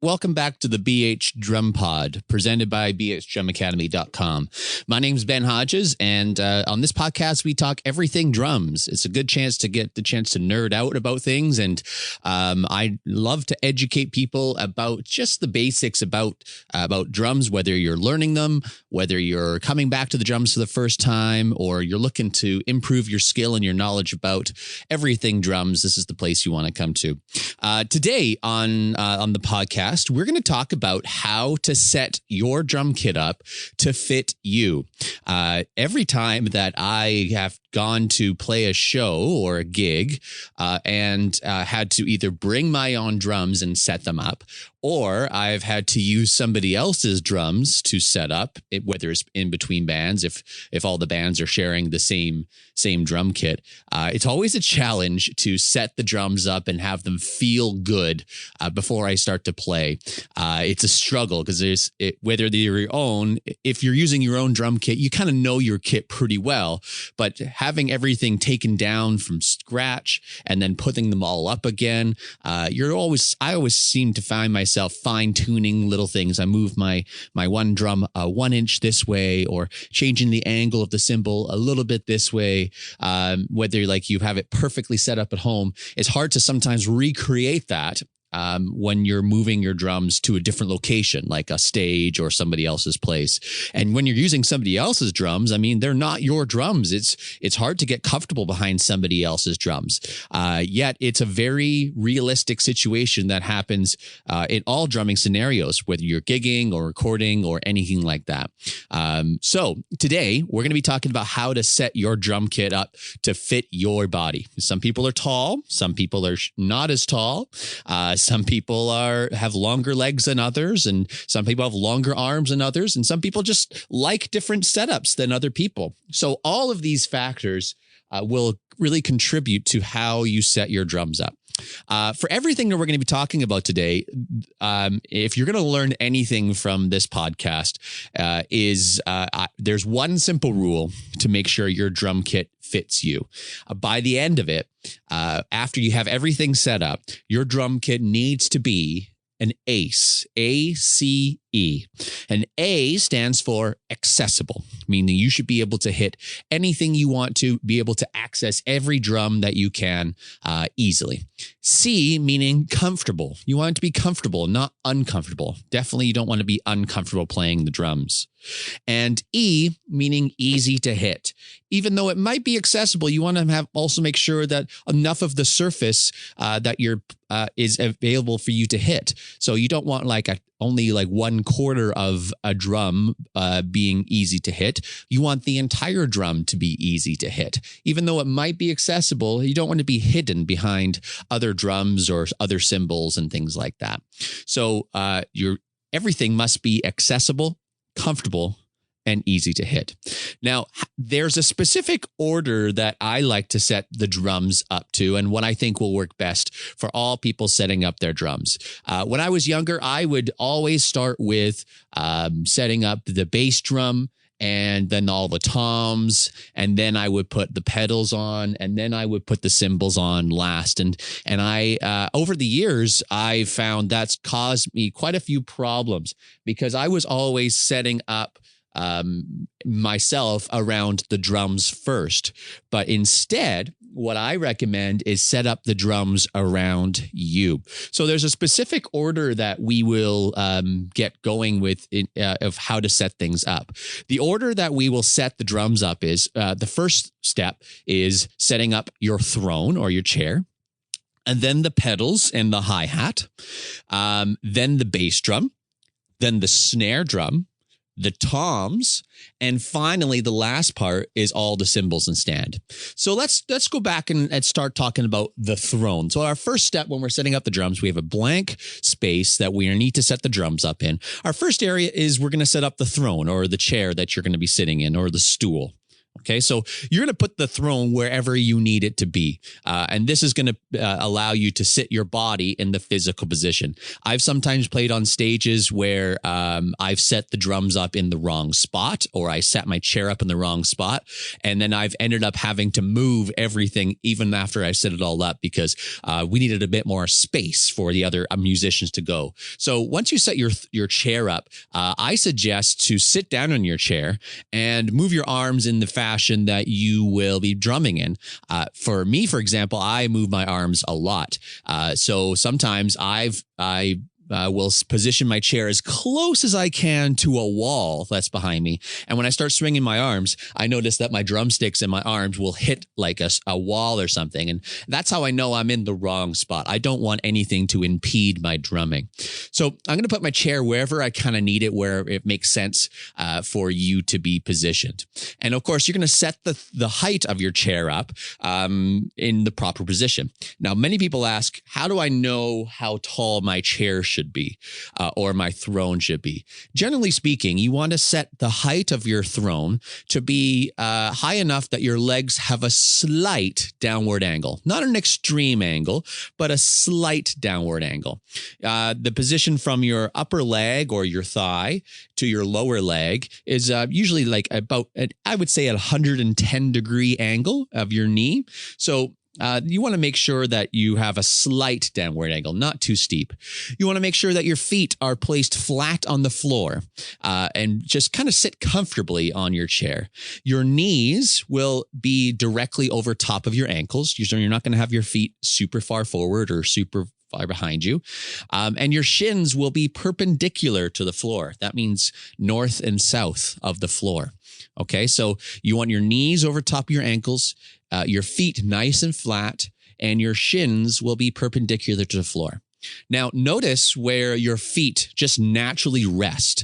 Welcome back to the BH Drum Pod, presented by bhdrumacademy.com. My name's Ben Hodges, and on this podcast, we talk everything drums. It's a good chance to get the chance to nerd out about things, and I love to educate people about just the basics about drums, whether you're learning them, whether you're coming back to the drums for the first time, or you're looking to improve your skill and your knowledge about everything drums. This is the place you want to come to. Today on the podcast, we're going to talk about how to set your drum kit up to fit you. Every time that I have gone to play a show or a gig and had to either bring my own drums and set them up, or I've had to use somebody else's drums to set up, whether it's in between bands, if all the bands are sharing the same drum kit. It's always a challenge to set the drums up and have them feel good before I start to play. It's a struggle because whether they're your own, if you're using your own drum kit, you kind of know your kit pretty well, but having everything taken down from scratch and then putting them all up again, I always seem to find myself fine tuning little things. I move my one drum 1 inch this way, or changing the angle of the cymbal a little bit this way. Whether like you have it perfectly set up at home, it's hard to sometimes recreate that when you're moving your drums to a different location, like a stage or somebody else's place. And when you're using somebody else's drums, I mean, they're not your drums. It's hard to get comfortable behind somebody else's drums. Yet it's a very realistic situation that happens in all drumming scenarios, whether you're gigging or recording or anything like that. So today we're going to be talking about how to set your drum kit up to fit your body. Some people are tall. Some people are not as tall. Some people have longer legs than others, and some people have longer arms than others, and some people just like different setups than other people. So all of these factors will really contribute to how you set your drums up. For everything that we're going to be talking about today, if you're going to learn anything from this podcast, there's one simple rule to make sure your drum kit fits you. By the end of it, after you have everything set up, your drum kit needs to be an ACE, A-C-E. An A stands for accessible, meaning you should be able to hit anything you want to, be able to access every drum that you can easily. C, meaning comfortable. You want it to be comfortable, not uncomfortable. Definitely you don't want to be uncomfortable playing the drums. And E, meaning easy to hit. Even though it might be accessible, you want to also make sure that enough of the surface that is available for you to hit. So you don't want only 1/4 of a drum being easy to hit. You want the entire drum to be easy to hit. Even though it might be accessible, you don't want to be hidden behind other drums or other cymbals and things like that. So everything must be accessible, comfortable, and easy to hit. Now, there's a specific order that I like to set the drums up to, and what I think will work best for all people setting up their drums. When I was younger, I would always start with setting up the bass drum, and then all the toms, and then I would put the pedals on, and then I would put the cymbals on last. And I over the years, I found that's caused me quite a few problems because I was always setting up myself around the drums first. But instead, what I recommend is set up the drums around you. So there's a specific order that we will get going with of how to set things up. The order that we will set the drums up is the first step is setting up your throne or your chair, and then the pedals and the hi-hat, then the bass drum, then the snare drum, the toms, and finally the last part is all the cymbals and stand. So let's go back and start talking about the throne. So our first step when we're setting up the drums, we have a blank space that we need to set the drums up in. Our first area is we're going to set up the throne or the chair that you're going to be sitting in, or the stool. Okay, so you're going to put the throne wherever you need it to be. And this is going to allow you to sit your body in the physical position. I've sometimes played on stages where I've set the drums up in the wrong spot, or I set my chair up in the wrong spot. And then I've ended up having to move everything even after I set it all up because we needed a bit more space for the other musicians to go. So once you set your chair up, I suggest to sit down on your chair and move your arms in the fashion that you will be drumming in. For me, for example, I move my arms a lot. So sometimes I will position my chair as close as I can to a wall that's behind me. And when I start swinging my arms, I notice that my drumsticks and my arms will hit like a wall or something. And that's how I know I'm in the wrong spot. I don't want anything to impede my drumming. So I'm going to put my chair wherever I kind of need it, where it makes sense for you to be positioned. And of course, you're going to set the height of your chair up in the proper position. Now, many people ask, how do I know how tall my chair should be or my throne should be? Generally speaking, you want to set the height of your throne to be high enough that your legs have a slight downward angle, not an extreme angle, but a slight downward angle. The position from your upper leg or your thigh to your lower leg is usually like about, I would say, a 110-degree angle of your knee. So you want to make sure that you have a slight downward angle, not too steep. You want to make sure that your feet are placed flat on the floor and just kind of sit comfortably on your chair. Your knees will be directly over top of your ankles. You're not going to have your feet super far forward or super far behind you. And your shins will be perpendicular to the floor. That means north and south of the floor. Okay, so you want your knees over top of your ankles, your feet nice and flat, and your shins will be perpendicular to the floor. Now, notice where your feet just naturally rest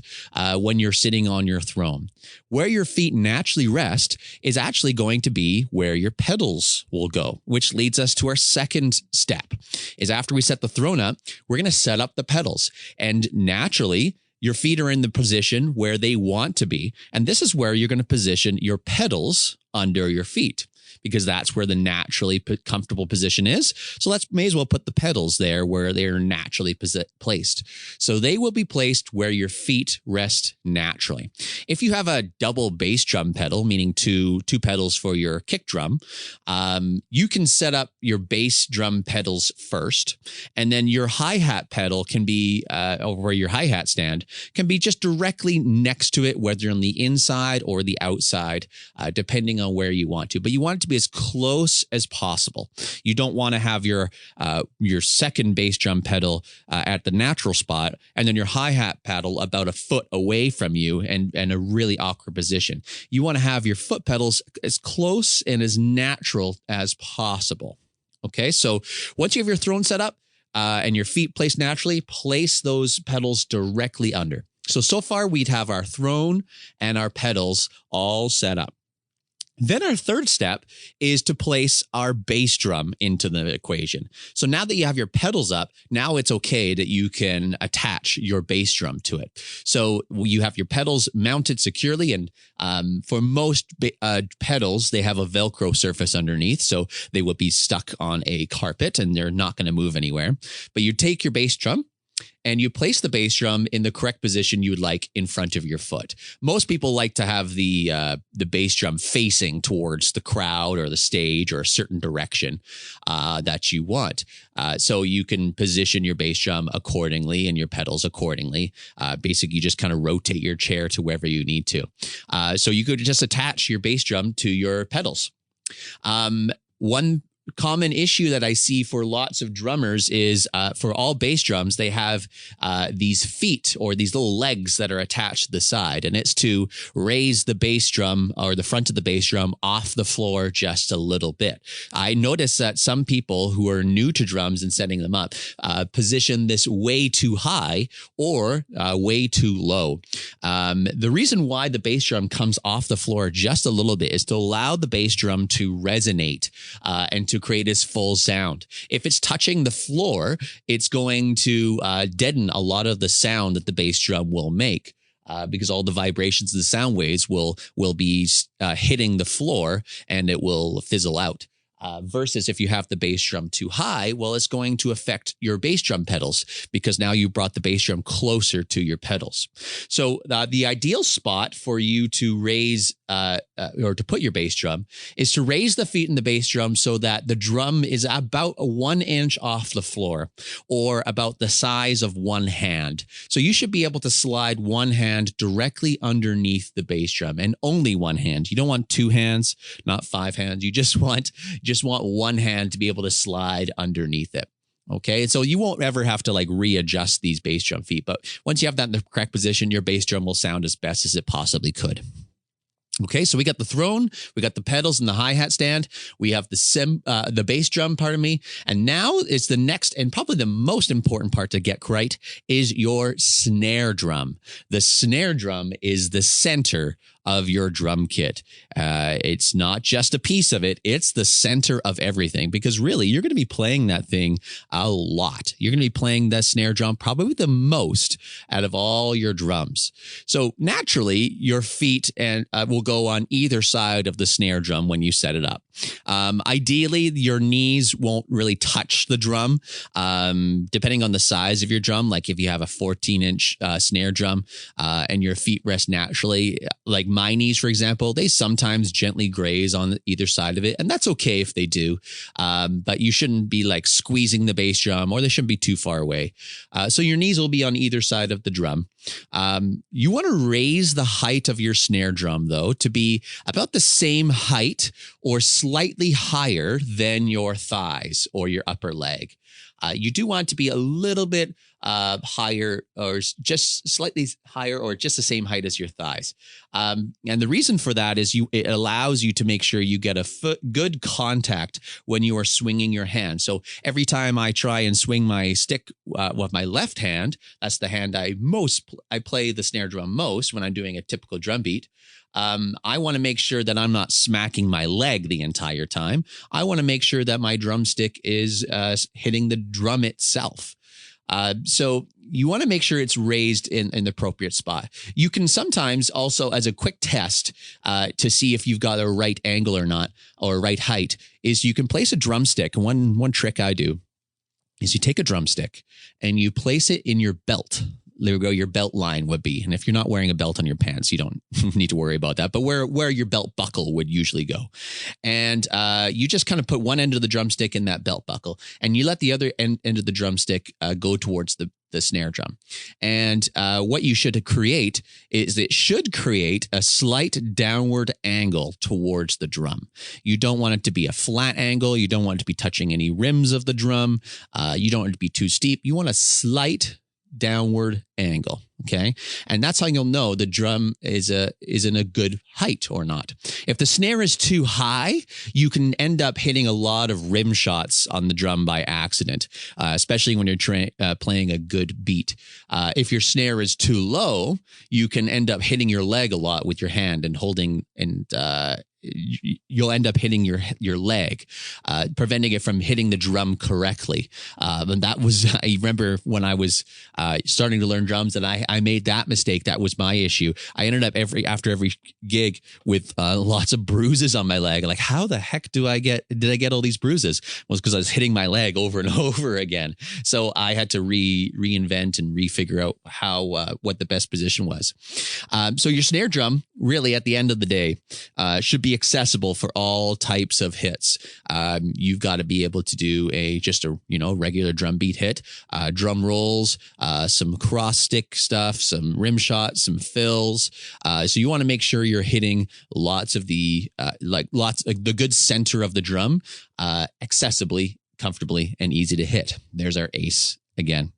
when you're sitting on your throne. Where your feet naturally rest is actually going to be where your pedals will go, which leads us to our second step. Is after we set the throne up, we're going to set up the pedals. And naturally, your feet are in the position where they want to be. And this is where you're going to position your pedals under your feet, because that's where the naturally comfortable position is. So may as well put the pedals there where they're naturally placed. So they will be placed where your feet rest naturally. If you have a double bass drum pedal, meaning two pedals for your kick drum, you can set up your bass drum pedals first, and then your hi-hat pedal can be, over your hi-hat stand, can be just directly next to it, whether on the inside or the outside, depending on where you want to. But you want it to be as close as possible. You don't want to have your second bass drum pedal at the natural spot, and then your hi-hat pedal about a foot away from you and a really awkward position. You want to have your foot pedals as close and as natural as possible. Okay, so once you have your throne set up and your feet placed naturally, place those pedals directly under. So far we'd have our throne and our pedals all set up. Then our third step is to place our bass drum into the equation. So now that you have your pedals up, now it's okay that you can attach your bass drum to it. So you have your pedals mounted securely, and for most pedals, they have a Velcro surface underneath, so they will be stuck on a carpet and they're not going to move anywhere. But you take your bass drum and you place the bass drum in the correct position you would like in front of your foot. Most people like to have the bass drum facing towards the crowd or the stage or a certain direction that you want. So you can position your bass drum accordingly and your pedals accordingly. Basically, you just kind of rotate your chair to wherever you need to. So you could just attach your bass drum to your pedals. One common issue that I see for lots of drummers is for all bass drums, they have these feet or these little legs that are attached to the side, and it's to raise the bass drum or the front of the bass drum off the floor just a little bit. I notice that some people who are new to drums and setting them up position this way too high or way too low. The reason why the bass drum comes off the floor just a little bit is to allow the bass drum to resonate and to create its full sound. If it's touching the floor, it's going to deaden a lot of the sound that the bass drum will make. because all the vibrations of the sound waves will be hitting the floor and it will fizzle out. Versus if you have the bass drum too high, well, it's going to affect your bass drum pedals because now you brought the bass drum closer to your pedals. So the ideal spot for you to raise or to put your bass drum is to raise the feet in the bass drum so that the drum is about 1 inch off the floor or about the size of one hand. So you should be able to slide one hand directly underneath the bass drum, and only one hand. You don't want two hands, not 5 hands. You just want one hand to be able to slide underneath it. Okay. And so you won't ever have to like readjust these bass drum feet. But once you have that in the correct position, your bass drum will sound as best as it possibly could. Okay, so we got the throne, we got the pedals and the hi-hat stand, we have the bass drum, and now it's the next and probably the most important part to get right is your snare drum. The snare drum is the center of your drum kit. It's not just a piece of it, it's the center of everything, because really you're going to be playing that thing a lot. You're going to be playing the snare drum probably the most out of all your drums. So naturally your feet will go on either side of the snare drum when you set it up. Ideally your knees won't really touch the drum, depending on the size of your drum. Like if you have a 14-inch snare drum and your feet rest naturally, like my knees, for example, they sometimes gently graze on either side of it. And that's okay if they do. But you shouldn't be like squeezing the bass drum, or they shouldn't be too far away. So your knees will be on either side of the drum. You want to raise the height of your snare drum, though, to be about the same height or slightly higher than your thighs or your upper leg. You do want it to be a little bit higher, or just slightly higher, or just the same height as your thighs. And the reason for that is it allows you to make sure you get a good contact when you are swinging your hand. So every time I try and swing my stick with my left hand, that's the hand I play the snare drum most when I'm doing a typical drum beat. I want to make sure that I'm not smacking my leg the entire time. I want to make sure that my drumstick is hitting the drum itself. So you want to make sure it's raised in the appropriate spot. You can sometimes also, as a quick test to see if you've got a right angle or not, or right height, is you can place a drumstick. One trick I do is you take a drumstick and you place it in your belt. There we go, your belt line would be. And if you're not wearing a belt on your pants, you don't need to worry about that. But where your belt buckle would usually go. And you just kind of put one end of the drumstick in that belt buckle, and you let the other end of the drumstick go towards the snare drum. And what you should create is it should create a slight downward angle towards the drum. You don't want it to be a flat angle. You don't want it to be touching any rims of the drum. You don't want it to be too steep. You want a slight downward angle. Okay. And that's how you'll know the drum is in a good height or not. If the snare is too high, you can end up hitting a lot of rim shots on the drum by accident, especially when you're playing a good beat. If your snare is too low, you can end up hitting your leg a lot with your hand and holding, and you'll end up hitting your leg, preventing it from hitting the drum correctly. And that was, I remember when I was starting to learn drums, and I made that mistake. That was my issue. I ended up after every gig with lots of bruises on my leg. Like, how the heck did I get all these bruises? Was because I was hitting my leg over and over again. So I had to reinvent and refigure out what the best position was. So your snare drum, really, at the end of the day, should be accessible for all types of hits. You've got to be able to do just a regular drum beat hit, drum rolls, some cross stick stuff, some rim shots, some fills. So you want to make sure you're hitting lots of the good center of the drum, accessibly, comfortably, and easy to hit. There's our ace again.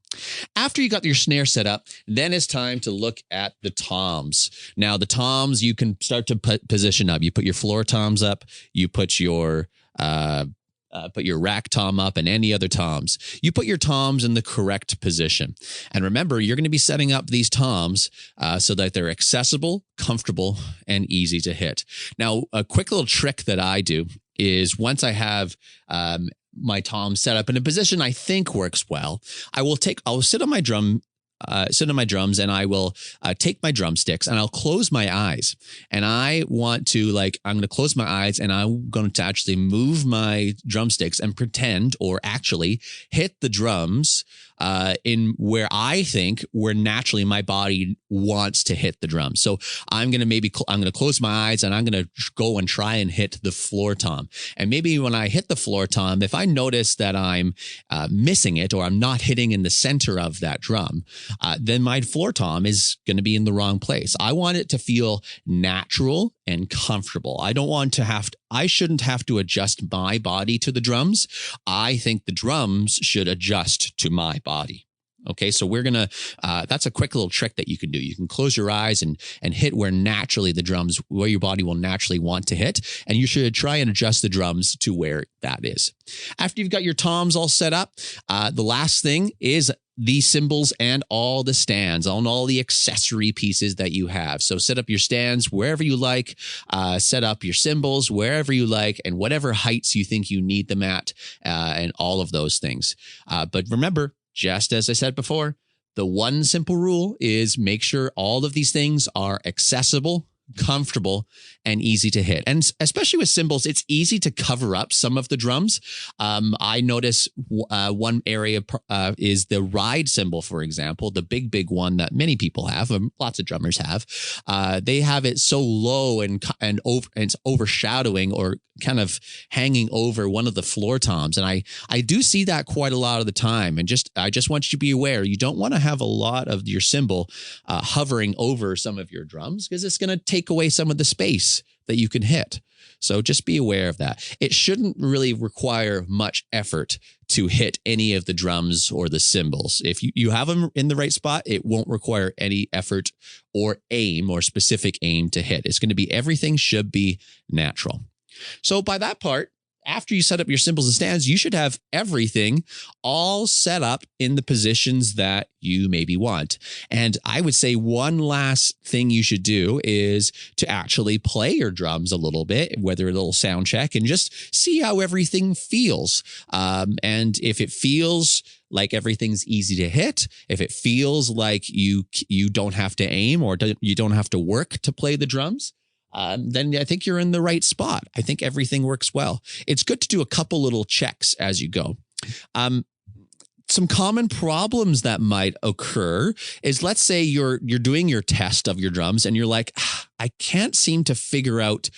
After you got your snare set up, then it's time to look at the toms. Now, the toms, you can start to position up. You put your floor toms up. You put your rack tom up, and any other toms. You put your toms in the correct position. And remember, you're going to be setting up these toms so that they're accessible, comfortable, and easy to hit. Now, a quick little trick that I do is once I have my tom set up in a position I think works well, I'll sit on my drum sit on my drums, and I will take my drumsticks and I'll close my eyes. And I want to I'm going to close my eyes and I'm going to actually move my drumsticks and pretend or actually hit the drums in where I think where naturally my body wants to hit the drums. So I'm going to close my eyes and I'm going to go and try and hit the floor tom. And maybe when I hit the floor tom, if I notice that I'm missing it or I'm not hitting in the center of that drum, then my floor tom is going to be in the wrong place. I want it to feel natural and comfortable. I shouldn't have to adjust my body to the drums. I think the drums should adjust to my body. Okay, so we're going to, that's a quick little trick that you can do. You can close your eyes and hit where your body will naturally want to hit. And you should try and adjust the drums to where that is. After you've got your toms all set up, the last thing is the cymbals and all the stands on all the accessory pieces that you have. So set up your stands wherever you like, set up your cymbals wherever you like, and whatever heights you think you need them at, and all of those things. But remember, just as I said before, the one simple rule is make sure all of these things are accessible, comfortable, and easy to hit. And especially with cymbals, it's easy to cover up some of the drums. I notice one area is the ride cymbal, for example, the big one that many people have, lots of drummers have. They have it so low and it's overshadowing or kind of hanging over one of the floor toms. And I do see that quite a lot of the time. And I just want you to be aware, you don't want to have a lot of your cymbal hovering over some of your drums because it's going to take away some of the space that you can hit. So just be aware of that. It shouldn't really require much effort to hit any of the drums or the cymbals. If you have them in the right spot, it won't require any effort or aim or specific aim to hit. It's going to be, everything should be natural. So by that part, after you set up your cymbals and stands, you should have everything all set up in the positions that you maybe want. And I would say one last thing you should do is to actually play your drums a little bit, whether a little sound check, and just see how everything feels. And if it feels like everything's easy to hit, if it feels like you don't have to aim or you don't have to work to play the drums, then I think you're in the right spot. I think everything works well. It's good to do a couple little checks as you go. Some common problems that might occur is, let's say you're doing your test of your drums and you're like, I can't seem to figure out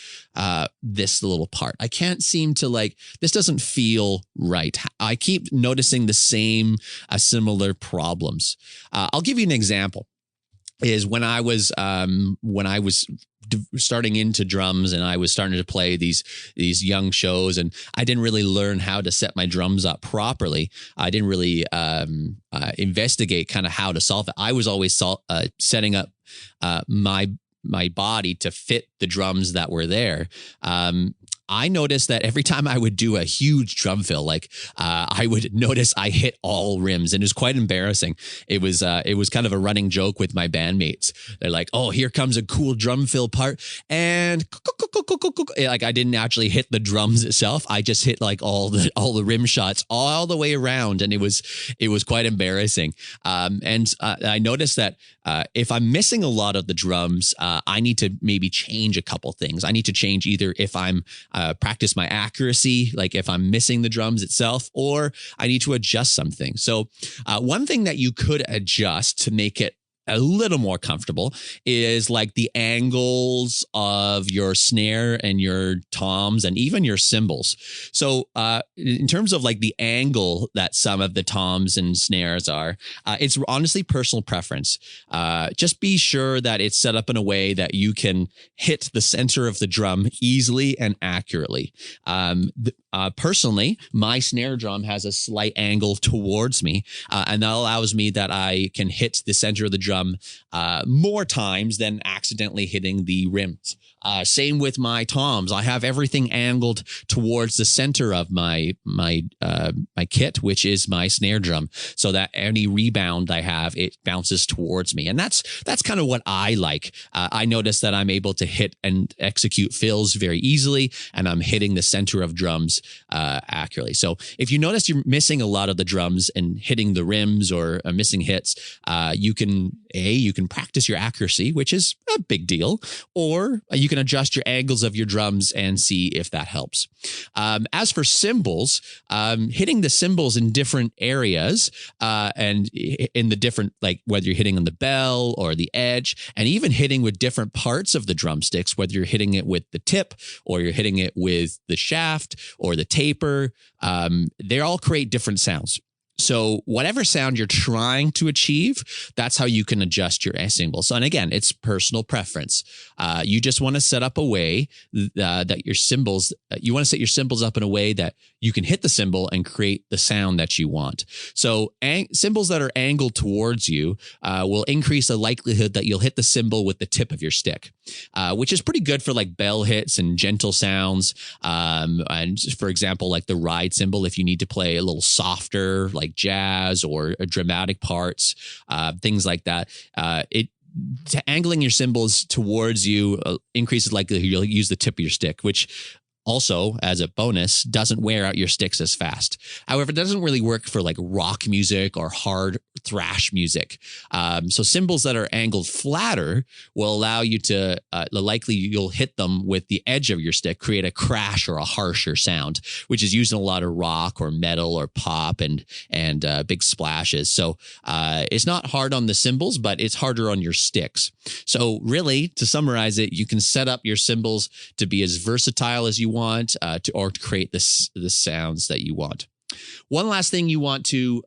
this little part. I can't seem to this doesn't feel right. I keep noticing the same similar problems. I'll give you an example. Is when I was starting into drums and I was starting to play these young shows, and I didn't really learn how to set my drums up properly. I didn't really investigate kind of how to solve it. I was always setting up my body to fit the drums that were there. I noticed that every time I would do a huge drum fill, I would notice I hit all rims, and it was quite embarrassing. It was kind of a running joke with my bandmates. They're like, "Oh, here comes a cool drum fill part," and I didn't actually hit the drums itself. I just hit all the rim shots all the way around, and it was quite embarrassing. And I noticed that if I'm missing a lot of the drums, I need to maybe change a couple things. I need to change either if I'm practice my accuracy, like if I'm missing the drums itself, or I need to adjust something. So one thing that you could adjust to make it a little more comfortable is the angles of your snare and your toms and even your cymbals. So in terms of the angle that some of the toms and snares are, it's honestly personal preference. Just be sure that it's set up in a way that you can hit the center of the drum easily and accurately. Personally, my snare drum has a slight angle towards me, and that allows me that I can hit the center of the drum drum more times than accidentally hitting the rims. Same with my toms. I have everything angled towards the center of my kit, which is my snare drum, so that any rebound I have, it bounces towards me. And that's kind of what I like. I notice that I'm able to hit and execute fills very easily, and I'm hitting the center of drums accurately. So if you notice you're missing a lot of the drums and hitting the rims or missing hits, you can practice your accuracy, which is a big deal, or you can adjust your angles of your drums and see if that helps. As for cymbals, hitting the cymbals in different areas and in the different, like whether you're hitting on the bell or the edge, and even hitting with different parts of the drumsticks, whether you're hitting it with the tip or you're hitting it with the shaft or the taper, they all create different sounds. So whatever sound you're trying to achieve, that's how you can adjust your cymbals. So, and again, it's personal preference. You just want to set up a way that your cymbals, you want to set your cymbals up in a way that you can hit the cymbal and create the sound that you want. So cymbals that are angled towards you will increase the likelihood that you'll hit the cymbal with the tip of your stick, which is pretty good for like bell hits and gentle sounds. And for example, like the ride cymbal, if you need to play a little softer, like jazz or dramatic parts, things like that. Angling your cymbals towards you increases likelihood you'll use the tip of your stick, which also, as a bonus, doesn't wear out your sticks as fast. However, it doesn't really work for like rock music or hard thrash music. So cymbals that are angled flatter will allow you to, likely you'll hit them with the edge of your stick, create a crash or a harsher sound, which is used in a lot of rock or metal or pop and big splashes. So it's not hard on the cymbals, but it's harder on your sticks. So really, to summarize it, you can set up your cymbals to be as versatile as you want, or to create the sounds that you want. One last thing you want to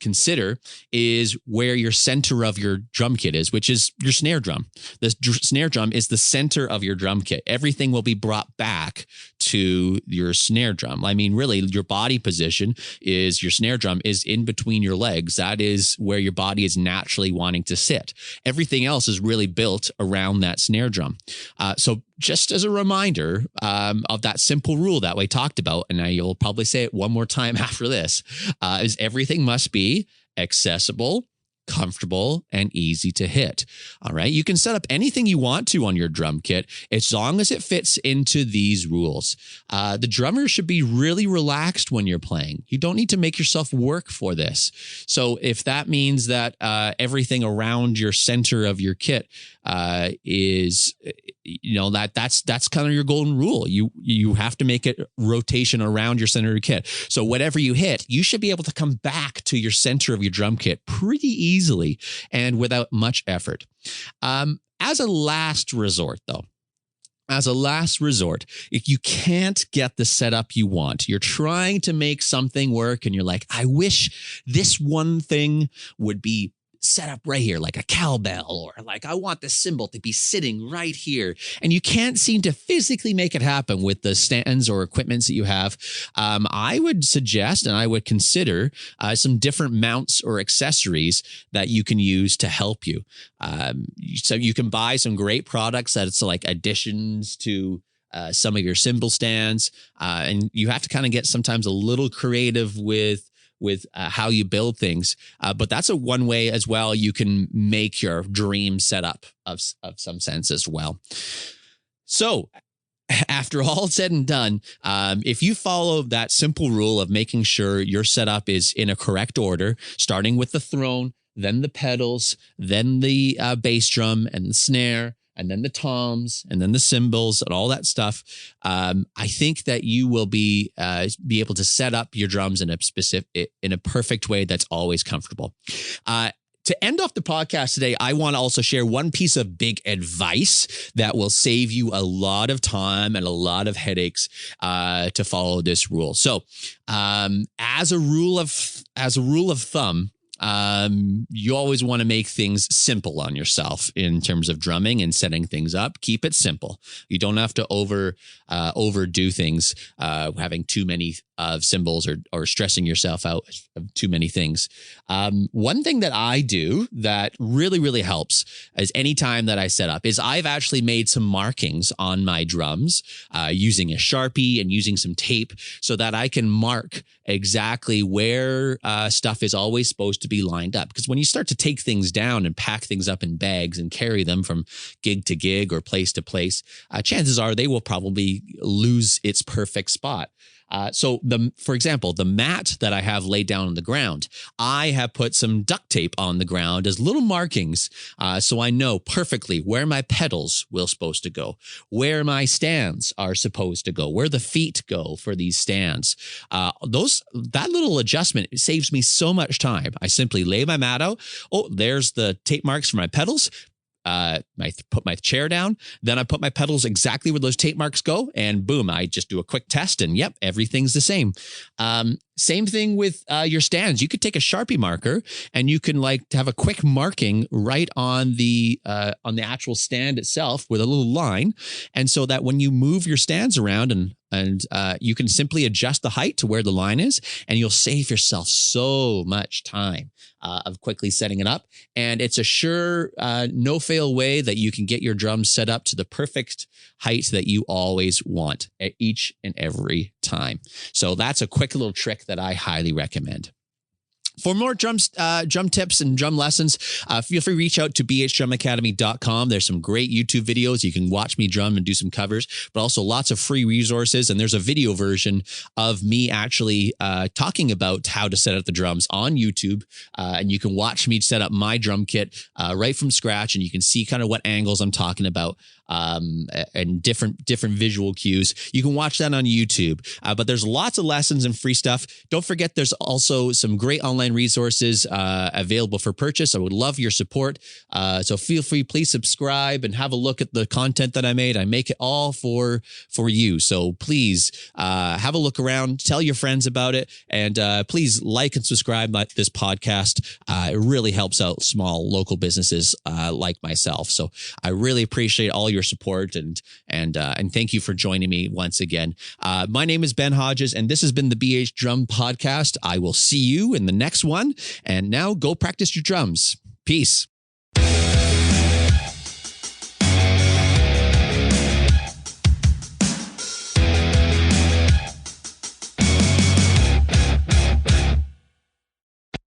consider is where your center of your drum kit is, which is your snare drum. The snare drum is the center of your drum kit. Everything will be brought back to your snare drum. I mean, really, your body position is your snare drum is in between your legs. That is where your body is naturally wanting to sit. Everything else is really built around that snare drum. So just as a reminder of that simple rule that we talked about, and you'll probably say it one more time after this, is everything must be accessible, comfortable, and easy to hit. All right. You can set up anything you want to on your drum kit as long as it fits into these rules. The drummer should be really relaxed when you're playing. You don't need to make yourself work for this. So if that means that everything around your center of your kit is, that's kind of your golden rule. You have to make it rotation around your center of your kit. So whatever you hit, you should be able to come back to your center of your drum kit pretty easily and without much effort. As a last resort, though, if you can't get the setup you want, you're trying to make something work and you're like, I wish this one thing would be set up right here, like a cowbell, or like I want the cymbal to be sitting right here, and you can't seem to physically make it happen with the stands or equipments that you have, I would suggest and I would consider some different mounts or accessories that you can use to help you. So you can buy some great products that's like additions to some of your cymbal stands, and you have to kind of get sometimes a little creative with how you build things. But that's one way as well you can make your dream setup of some sense as well. So after all said and done, if you follow that simple rule of making sure your setup is in a correct order, starting with the throne, then the pedals, then the bass drum and the snare, and then the toms, and then the cymbals, and all that stuff, I think that you will be able to set up your drums in a perfect way that's always comfortable. To end off the podcast today, I want to also share one piece of big advice that will save you a lot of time and a lot of headaches to follow this rule. So, as a rule of thumb, you always want to make things simple on yourself in terms of drumming and setting things up. Keep it simple. You don't have to overdo things, having too many cymbals or stressing yourself out of too many things. One thing that I do that really, really helps is anytime that I set up is I've actually made some markings on my drums using a Sharpie and using some tape so that I can mark exactly where stuff is always supposed to be lined up. Because when you start to take things down and pack things up in bags and carry them from gig to gig or place to place, chances are they will probably lose its perfect spot. So for example, the mat that I have laid down on the ground, I have put some duct tape on the ground as little markings. So I know perfectly where my pedals will supposed to go, where my stands are supposed to go, where the feet go for these stands. That little adjustment saves me so much time. I simply lay my mat out. Oh, there's the tape marks for my pedals. I put my chair down, then I put my pedals exactly where those tape marks go, and boom, I just do a quick test, and yep, everything's the same. Same thing with your stands. You could take a Sharpie marker and you can have a quick marking right on the actual stand itself with a little line, and so that when you move your stands around and you can simply adjust the height to where the line is, and you'll save yourself so much time of quickly setting it up. And it's a sure, no-fail way that you can get your drums set up to the perfect height that you always want at each and every time. So that's a quick little trick that I highly recommend. For more drum tips and drum lessons, feel free to reach out to bhdrumacademy.com. There's some great YouTube videos. You can watch me drum and do some covers, but also lots of free resources. And there's a video version of me actually talking about how to set up the drums on YouTube. And you can watch me set up my drum kit right from scratch, and you can see kind of what angles I'm talking about and different visual cues. You can watch that on YouTube. But there's lots of lessons and free stuff. Don't forget, there's also some great online resources available for purchase. I would love your support. So feel free, please subscribe and have a look at the content that I made. I make it all for you. So please have a look around, tell your friends about it, and please like and subscribe to this podcast. It really helps out small local businesses like myself. So I really appreciate all your support and thank you for joining me once again. My name is Ben Hodges, and this has been the BH Drum Podcast. I will see you in the next one. And now go practice your drums. Peace.